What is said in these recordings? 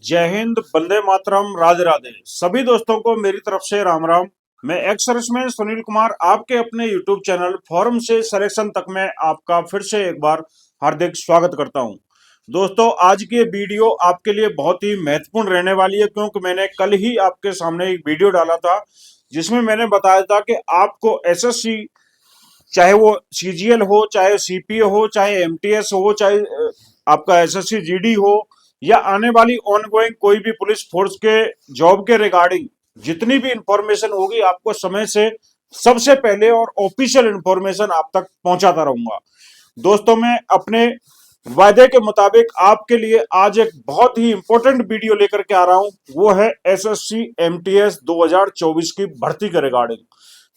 जय हिंद, वंदे मातरम, राधे राधे। सभी दोस्तों को मेरी तरफ से राम राम। मैं एक्स सर्विसमैन सुनील कुमार आपके अपने यूट्यूब चैनल फॉरम से सिलेक्शन तक में आपका फिर से एक बार हार्दिक स्वागत करता हूं। दोस्तों, आज की ये वीडियो आपके लिए बहुत ही महत्वपूर्ण रहने वाली है, क्योंकि मैंने कल ही आपके सामने एक वीडियो डाला था जिसमें मैंने बताया था कि आपको एसएससी, चाहे वो सीजीएल हो, चाहे सीपीए हो, चाहे एमटीएस हो, चाहे आपका एसएससी जीडी हो, या आने वाली ऑनगोइंग कोई भी पुलिस फोर्स के जॉब के रिगार्डिंग जितनी भी इंफॉर्मेशन होगी, आपको समय से सबसे पहले और ऑफिशियल इंफॉर्मेशन आप तक पहुंचाता रहूंगा। दोस्तों, मैं अपने वायदे के मुताबिक आपके लिए आज एक बहुत ही इंपॉर्टेंट वीडियो लेकर के आ रहा हूं। वो है एसएससी एमटीएस 2024 की भर्ती के रिगार्डिंग।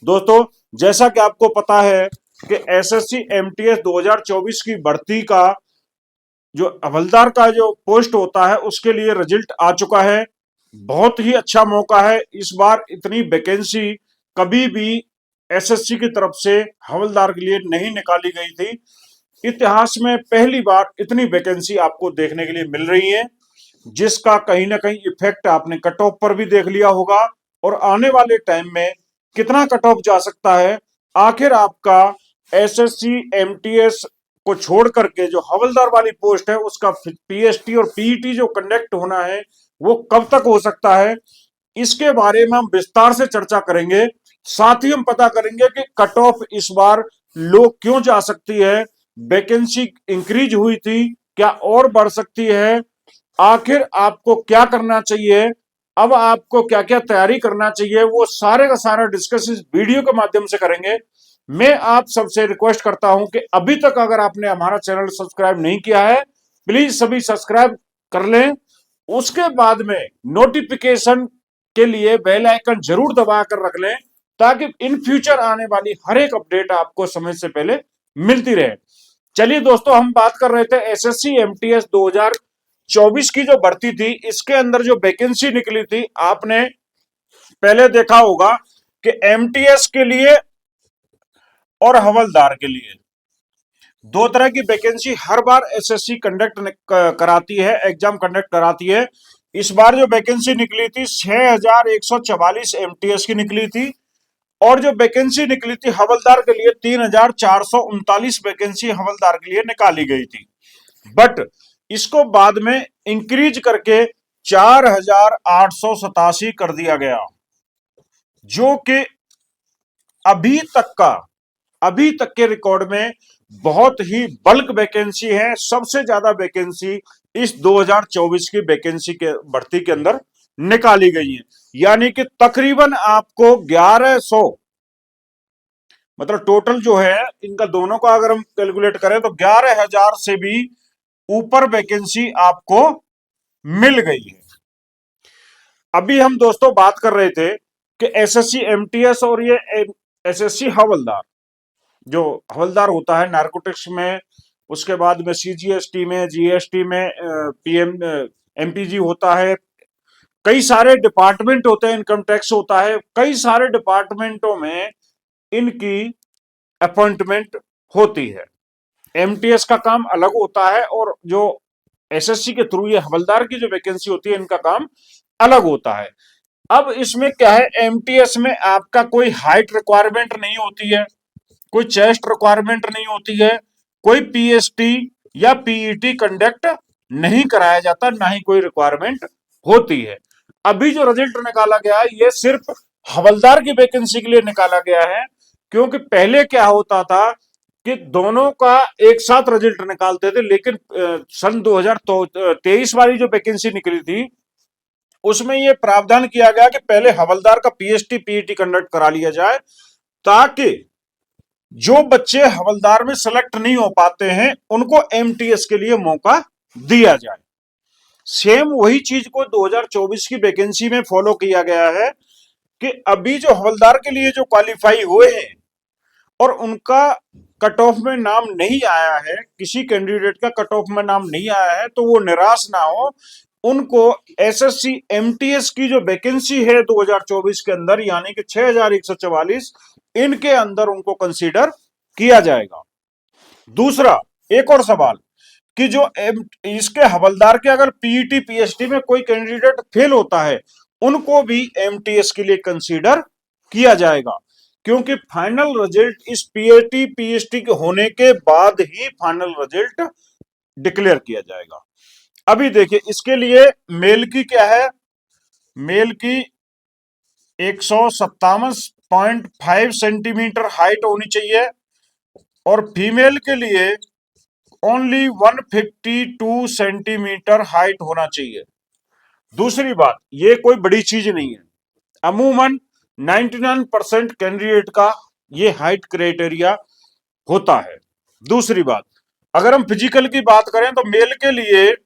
दोस्तों, जैसा कि आपको पता है कि एसएससी एमटीएस 2024 की भर्ती का जो हवलदार का जो पोस्ट होता है उसके लिए रिजल्ट आ चुका है। बहुत ही अच्छा मौका है। इस बार इतनी वैकेंसी कभी भी एसएससी की तरफ से हवलदार के लिए नहीं निकाली गई थी। इतिहास में पहली बार इतनी वैकेंसी आपको देखने के लिए मिल रही है, जिसका कहीं ना कहीं इफेक्ट आपने कट ऑफ पर भी देख लिया होगा। और आने वाले टाइम में कितना कट ऑफ जा सकता है, आखिर आपका एसएससी एमटीएस को छोड़ करके जो हवलदार वाली पोस्ट है उसका पीएसटी और पीईटी जो कंडक्ट होना है वो कब तक हो सकता है, इसके बारे में हम विस्तार से चर्चा करेंगे। साथ ही हम पता करेंगे कि कट ऑफ इस बार लो क्यों जा सकती है, वैकेंसी इंक्रीज हुई थी, क्या और बढ़ सकती है, आखिर आपको क्या करना चाहिए, अब आपको क्या क्या तैयारी करना चाहिए, वो सारे का सारा डिस्कस इस वीडियो के माध्यम से करेंगे। मैं आप सबसे रिक्वेस्ट करता हूं कि अभी तक अगर आपने हमारा चैनल सब्सक्राइब नहीं किया है, प्लीज सभी सब्सक्राइब कर लें। उसके बाद में नोटिफिकेशन के लिए बेल आइकन जरूर दबा कर रख लें, ताकि इन फ्यूचर आने वाली हर एक अपडेट आपको समय से पहले मिलती रहे। चलिए दोस्तों, हम बात कर रहे थे एसएससी एमटीएस 2024 की जो भर्ती थी, इसके अंदर जो वैकेंसी निकली थी, आपने पहले देखा होगा कि एमटीएस के लिए और हवलदार के लिए दो तरह की वैकेंसी हर बार एसएससी कंडक्ट कराती है, एग्जाम कंडक्ट कराती है। इस बार जो वैकेंसी निकली थी 6144 एमटीएस की निकली थी, और जो वैकेंसी निकली थी हवलदार के लिए 3439 वैकेंसी हवलदार के लिए निकाली गई थी। बट इसको बाद में इंक्रीज करके 4887 कर दिया गया, जो कि अभी तक का अभी तक के रिकॉर्ड में बहुत ही बल्क वैकेंसी है। सबसे ज्यादा वैकेंसी इस 2024 की वैकेंसी के भर्ती के अंदर निकाली गई है। यानी कि तकरीबन आपको 1100, मतलब टोटल जो है इनका दोनों का अगर हम कैलकुलेट करें तो 11,000 से भी ऊपर वैकेंसी आपको मिल गई है। अभी हम दोस्तों बात कर रहे थे कि एसएससी एमटीएस और ये एसएससी हवलदार, जो हवलदार होता है नारकोटिक्स में, उसके बाद में सीजीएसटी में, जीएसटी में, पीएम एमपीजी होता है, कई सारे डिपार्टमेंट होते हैं, इनकम टैक्स होता है, कई सारे डिपार्टमेंटों में इनकी अपॉइंटमेंट होती है। एमटीएस का काम अलग होता है, और जो एसएससी के थ्रू ये हवलदार की जो वैकेंसी होती है इनका काम अलग होता है। अब इसमें क्या है, एमटीएस में आपका कोई हाइट रिक्वायरमेंट नहीं होती है, कोई चेस्ट रिक्वायरमेंट नहीं होती है, कोई पीएसटी या पीईटी कंडक्ट नहीं कराया जाता, ना ही कोई रिक्वायरमेंट होती है। अभी जो रिजल्ट निकाला गया है ये सिर्फ हवलदार की वैकेंसी के लिए निकाला गया है, क्योंकि पहले क्या होता था कि दोनों का एक साथ रिजल्ट निकालते थे, लेकिन सन 2023 वाली जो वैकेंसी निकली थी उसमें यह प्रावधान किया गया कि पहले हवलदार का पीएसटी पीईटी कंडक्ट करा लिया जाए, ताकि जो बच्चे हवलदार में सेलेक्ट नहीं हो पाते हैं उनको एमटीएस के लिए मौका दिया जाए। सेम वही चीज को 2024 की वैकेंसी में फॉलो किया गया है कि अभी जो हवलदार के लिए जो क्वालिफाई हुए हैं और उनका कट ऑफ में नाम नहीं आया है, किसी कैंडिडेट का कट ऑफ में नाम नहीं आया है, तो वो निराश ना हो। उनको एसएससी एमटीएस की जो वैकेंसी है 2024 के अंदर, यानी कि 6144, इनके अंदर उनको कंसीडर किया जाएगा। दूसरा, एक और सवाल कि जो इसके हवलदार के अगर पीईटी पीएचडी में कोई कैंडिडेट फेल होता है, उनको भी एमटीएस के लिए कंसीडर किया जाएगा, क्योंकि फाइनल रिजल्ट इस पीईटी पीएचडी के होने के बाद ही फाइनल रिजल्ट डिक्लेयर किया जाएगा। अभी देखिए, इसके लिए मेल की क्या है, मेल की 157.5 सेंटीमीटर हाइट होनी चाहिए, और फीमेल के लिए ओनली 152 सेंटीमीटर हाइट होना चाहिए। दूसरी बात, ये कोई बड़ी चीज नहीं है, अमूमन 99% कैंडिडेट का ये हाइट क्राइटेरिया होता है। दूसरी बात, अगर हम फिजिकल की बात करें तो मेल के लिए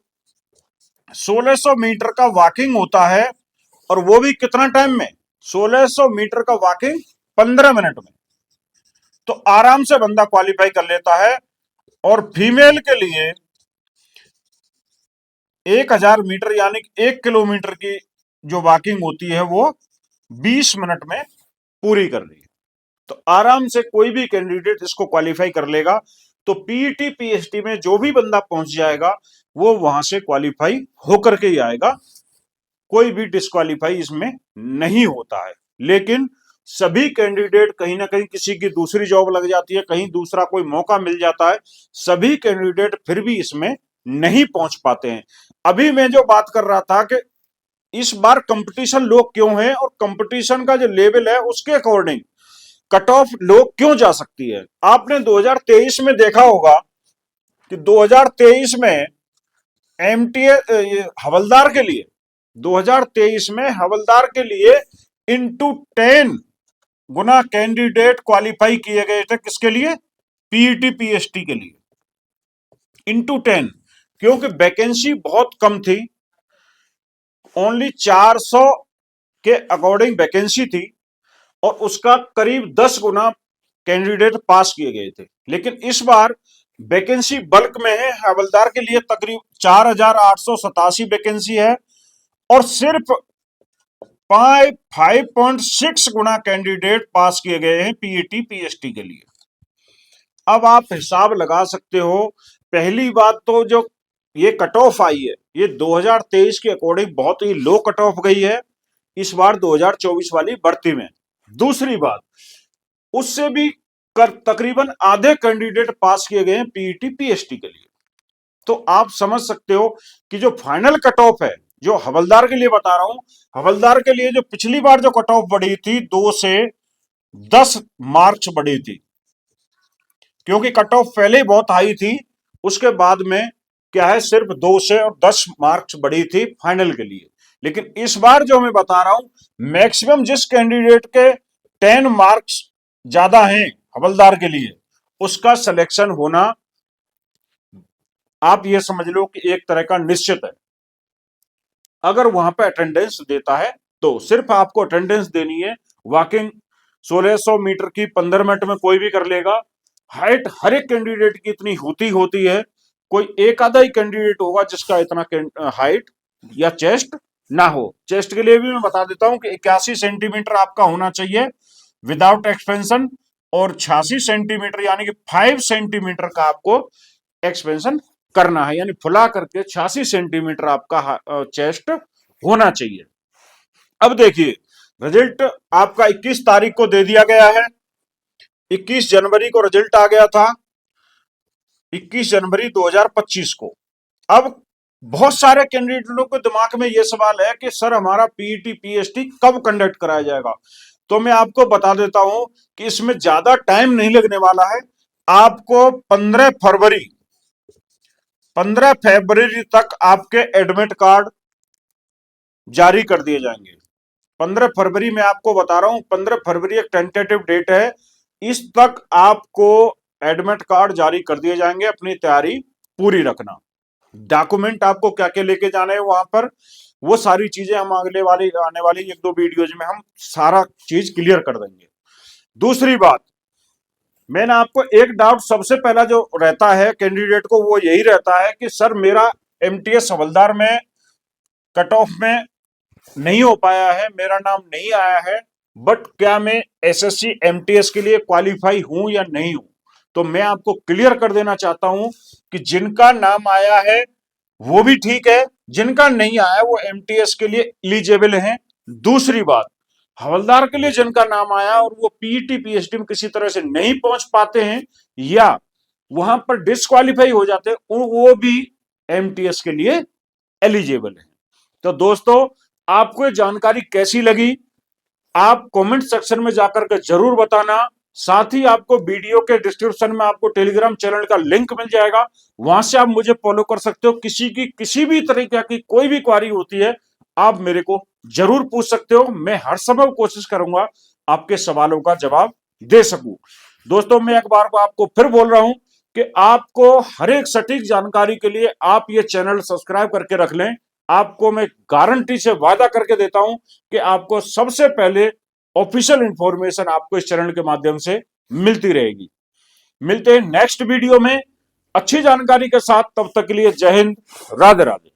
1600 मीटर का वॉकिंग होता है, और वो भी कितना टाइम में, 1600 मीटर का वॉकिंग 15 मिनट में, तो आराम से बंदा क्वालिफाई कर लेता है। और फीमेल के लिए 1000 मीटर यानी 1 किलोमीटर की जो वॉकिंग होती है वो 20 मिनट में पूरी कर ली, तो आराम से कोई भी कैंडिडेट इसको क्वालिफाई कर लेगा। तो पीईटी पीएचडी में जो भी बंदा पहुंच जाएगा वो वहां से क्वालिफाई होकर के ही आएगा, कोई भी डिस्क्वालीफाई इसमें नहीं होता है। लेकिन सभी कैंडिडेट कहीं ना कहीं किसी की दूसरी जॉब लग जाती है, कहीं दूसरा कोई मौका मिल जाता है, सभी कैंडिडेट फिर भी इसमें नहीं पहुंच पाते हैं। अभी मैं जो बात कर रहा था कि इस बार कंपटीशन लो क्यों है, और कंपटीशन का जो लेवल है उसके अकॉर्डिंग कट ऑफ लो क्यों जा सकती है। आपने 2023 में देखा होगा कि 2023 में एमटीए हवलदार के लिए, 2023 में हवलदार के लिए इंटू 10 गुना कैंडिडेट क्वालिफाई किए गए थे, किसके लिए, पीईटी पीएचडी के लिए, इंटू 10, क्योंकि वैकेंसी बहुत कम थी, ओनली 400 के अकॉर्डिंग वैकेंसी थी, और उसका करीब 10 गुना कैंडिडेट पास किए गए थे। लेकिन इस बार वैकेंसी बल्क में है, हवलदार के लिए तकरीब 4887 वैकेंसी है, और सिर्फ 5.6 गुना कैंडिडेट पास किए गए हैं पीईटी पीएचडी के लिए। अब आप हिसाब लगा सकते हो, पहली बात तो जो ये कट ऑफ आई है ये 2023 के अकॉर्डिंग बहुत ही लो कट ऑफ गई है इस बार 2024 वाली भर्ती में। दूसरी बात, उससे भी तकरीबन आधे कैंडिडेट पास किए गए हैं पीईटी पीएचडी के लिए। तो आप समझ सकते हो कि जो फाइनल कट ऑफ है, जो हवलदार के लिए बता रहा हूं, हवलदार के लिए जो पिछली बार जो कट ऑफ बढ़ी थी 2 से 10 मार्क्स बढ़ी थी, क्योंकि कट ऑफ पहले ही बहुत हाई थी, उसके बाद में क्या है सिर्फ 2 से और 10 मार्क्स बढ़ी थी फाइनल के लिए। लेकिन इस बार जो मैं बता रहा हूं, मैक्सिमम जिस कैंडिडेट के 10 मार्क्स ज्यादा हैं हवलदार के लिए, उसका सिलेक्शन होना आप ये समझ लो कि एक तरह का निश्चित है। अगर वहां पे अटेंडेंस देता है तो सिर्फ आपको अटेंडेंस देनी है, वॉकिंग 1600 मीटर की 15 मिनट में कोई भी कर लेगा। हाइट हर एक कैंडिडेट की इतनी होती है, कोई एक आधा ही कैंडिडेट होगा जिसका इतना हाइट या चेस्ट ना हो। चेस्ट के लिए भी मैं बता देता हूं कि 81 सेंटीमीटर आपका होना चाहिए विदाउट एक्सपेंशन, और 86 सेंटीमीटर यानी कि 5 सेंटीमीटर का आपको एक्सपेंशन करना है, यानी फुला करके 86 सेंटीमीटर आपका चेस्ट होना चाहिए। अब देखिए, रिजल्ट आपका 21 तारीख को दे दिया गया है, 21 जनवरी को रिजल्ट आ गया था, 21 जनवरी 2025 को। अब बहुत सारे कैंडिडेटों के दिमाग में यह सवाल है कि सर हमारा पीईटी पीएचडी कब कंडक्ट कराया जाएगा। तो मैं आपको बता देता हूं कि इसमें ज्यादा टाइम नहीं लगने वाला है। आपको 15 फरवरी तक आपके एडमिट कार्ड जारी कर दिए जाएंगे। 15 फरवरी में आपको बता रहा हूं, 15 फरवरी एक टेंटेटिव डेट है, इस तक आपको एडमिट कार्ड जारी कर दिए जाएंगे। अपनी तैयारी पूरी रखना। डॉक्यूमेंट आपको क्या क्या लेके जाने हैं वहां पर, वो सारी चीजें हम आने वाली 1-2 वीडियोज में हम सारा चीज क्लियर कर देंगे। दूसरी बात, मैंने आपको एक डाउट सबसे पहला जो रहता है कैंडिडेट को, वो यही रहता है कि सर मेरा एमटीएस हवलदार में कट ऑफ में नहीं हो पाया है, मेरा नाम नहीं आया है, बट क्या मैं एसएससी एमटीएस के लिए क्वालिफाई हूं या नहीं हूं। तो मैं आपको क्लियर कर देना चाहता हूं कि जिनका नाम आया है वो भी ठीक है, जिनका नहीं आया वो एमटीएस के लिए एलिजिबल हैं। दूसरी बात, हवलदार के लिए जिनका नाम आया और वो पीईटी पीएचडी में किसी तरह से नहीं पहुंच पाते हैं या वहां पर डिस्क्वालीफाई हो जाते हैं, वो भी एमटीएस के लिए एलिजिबल है। तो दोस्तों, आपको ये जानकारी कैसी लगी आप कमेंट सेक्शन में जाकर के जरूर बताना। साथ ही आपको वीडियो के डिस्क्रिप्शन में आपको टेलीग्राम चैनल का लिंक मिल जाएगा, वहां से आप मुझे फॉलो कर सकते हो। किसी की किसी भी तरीके की कोई भी क्वारी होती है आप मेरे को जरूर पूछ सकते हो। मैं हर समय कोशिश करूंगा आपके सवालों का जवाब दे सकूं। दोस्तों, मैं एक बार को आपको फिर बोल रहा हूं कि आपको हर एक सटीक जानकारी के लिए आप ये चैनल सब्सक्राइब करके रख लें। आपको मैं गारंटी से वादा करके देता हूं कि आपको सबसे पहले ऑफिशियल इंफॉर्मेशन आपको इस चैनल के माध्यम से मिलती रहेगी। मिलते हैं नेक्स्ट वीडियो में अच्छी जानकारी के साथ। तब तक के लिए जय हिंद, राधे राधे।